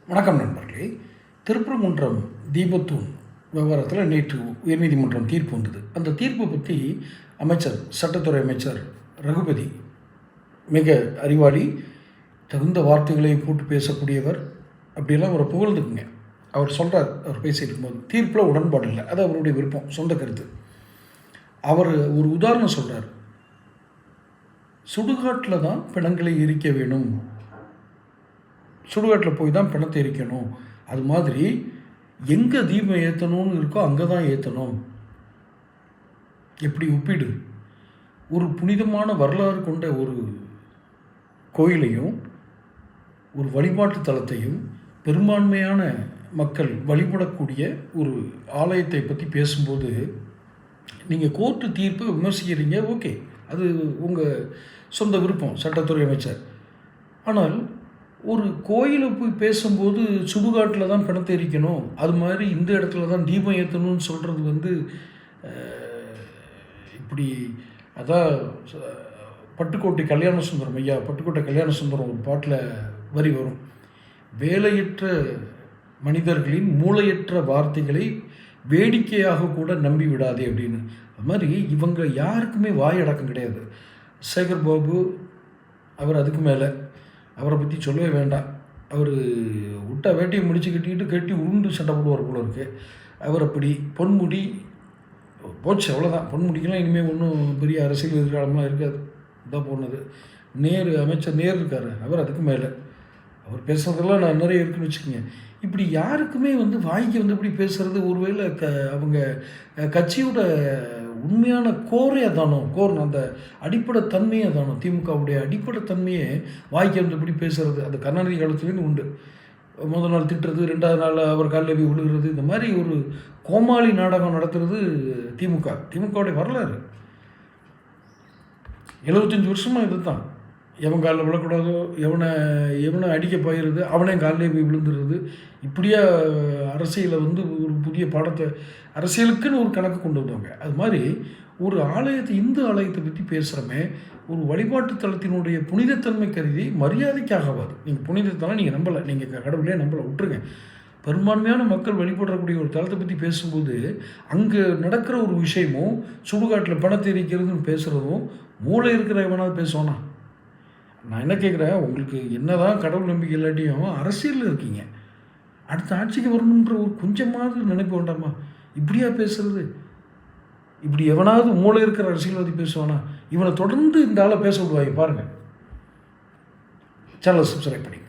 வணக்கம் நண்பர்களே. திருப்பரங்குன்றம் தீபத்தூண் விவகாரத்தில் நேற்று உயர்நீதிமன்றம் தீர்ப்பு வந்தது. அந்த தீர்ப்பை பற்றி சட்டத்துறை அமைச்சர் ரகுபதி மிக அறிவாளி, தகுந்த வார்த்தைகளை போட்டு பேசக்கூடியவர், அப்படியெல்லாம் அவரை புகழ்ந்துக்குங்க. அவர் சொல்கிறார், அவர் பேசிட்டு இருக்கும்போது தீர்ப்பில் உடன்பாடு இல்லை, அது அவருடைய விருப்பம், சொந்த கருத்து. அவர் ஒரு உதாரணம் சொல்கிறார். சுடுகாட்டில் தான் பிணங்களை எரிக்க வேணும், சுடுகாட்டில் போய் தான் பிணத்தை எரிக்கணும். அது மாதிரி எங்கே தீபம் ஏற்றணும்னு இருக்கோ அங்கே தான் ஏற்றணும். எப்படி ஒப்பிடு? ஒரு புனிதமான வரலாறு கொண்ட ஒரு கோயிலையும் ஒரு வழிபாட்டு தலத்தையும் பெரும்பான்மையான மக்கள் வழிபடக்கூடிய ஒரு ஆலயத்தை பற்றி பேசும்போது நீங்கள் கோர்ட்டு தீர்ப்பை விமர்சிக்கிறீங்க, ஓகே, அது உங்கள் சொந்த விருப்பம், சட்டத்துறை அமைச்சர். ஆனால் ஒரு கோயிலை போய் பேசும்போது சுடுகாட்டில் தான் பிணத்தை எரிக்கணும், அது மாதிரி இந்த இடத்துல தான் தீபம் ஏற்றணும்னு சொல்கிறது இப்படி அதான் பட்டுக்கோட்டை கல்யாண சுந்தரம் ஐயா, பட்டுக்கோட்டை கல்யாண சுந்தரம் ஒரு பாட்டில் வரி வரும், வேலையற்ற மனிதர்களின் மூளையற்ற வார்த்தைகளை வேடிக்கையாக கூட நம்பி விடாதே அப்படின்னு. அது மாதிரி இவங்க யாருக்குமே வாயடக்கம் கிடையாது. சேகர் பாபு அவர் அதுக்கு மேலே, அவரை பற்றி சொல்லவே வேண்டாம். அவர் விட்டா வேட்டையை முடிச்சு கட்டி உருண்டு சட்டை போடுவார் போல இருக்குது. அவர் அப்படி பொன்முடி போச்சு, அவ்வளோதான். பொன்முடிக்கெல்லாம் இனிமேல் ஒன்றும் பெரிய அரசியல் எதிர்காலம்லாம் இருக்காது, இதான் போனது. அமைச்சர் நேரு இருக்கார், அவர் அதுக்கு மேலே. அவர் பேசுகிறதெல்லாம் நான் நிறைய இருக்குன்னு வச்சுக்கோங்க. இப்படி யாருக்குமே வாய்க்கு இப்படி பேசுகிறது ஒருவேளை அவங்க கட்சியோட உண்மையான கோரே தானோ, அந்த அடிப்படை தன்மையே தானோ, திமுகவுடைய அடிப்படை தன்மையே வாய்க்கு இப்படி பேசுகிறது. அந்த கருணாநிதி காலத்துலேருந்து உண்டு. முதல் நாள் திட்டுறது, ரெண்டாவது நாள் அவர் காலில் போய் விழுகிறது, இந்த மாதிரி ஒரு கோமாளி நாடகம் நடத்துறது திமுகவுடைய வரலாறு. 75 வருஷமாக இது தான். எவன் காலில் விழக்கூடாதோ, எவனை அடிக்க போயிடுறது, அவனே காலிலே போய் விழுந்துடுறது. இப்படியா அரசியலை ஒரு புதிய பாடத்தை, அரசியலுக்குன்னு ஒரு கணக்கு கொண்டு வந்தவங்க. அது மாதிரி ஒரு இந்து ஆலயத்தை பற்றி பேசுகிறோமே, ஒரு வழிபாட்டு தலத்தினுடைய புனிதத்தன்மை கருதி மரியாதைக்காகவாது. நீங்கள் புனிதத்தெல்லாம் நீங்கள் நம்பலை, நீங்கள் கடவுளே நம்பலை, விட்டுருங்க. பெரும்பான்மையான மக்கள் வழிபடக்கூடிய ஒரு தலத்தை பற்றி பேசும்போது அங்கே நடக்கிற ஒரு விஷயமும் சுடுகாட்டில் பணத்தை எரிக்கிறதுன்னு பேசுகிறதும் மூளை இருக்கிற எவனாவது பேசுவானா? நான் என்ன கேட்குறேன், உங்களுக்கு என்ன தான் கடவுள் நம்பிக்கை இல்லாட்டியும் அரசியலில் இருக்கீங்க, அடுத்த ஆட்சிக்கு வரணுன்ற ஒரு கொஞ்சமாவது நினைப்பு வேண்டாமா? இப்படியா பேசுறது? இப்படி எவனாவது மூளை இருக்கிற அரசியல்வாதி பேசுவானா? இவனை தொடர்ந்து இந்த ஆளை பேச விடுவாங்க பாருங்கள். சேனலை சப்ஸ்கிரைப் பண்ணி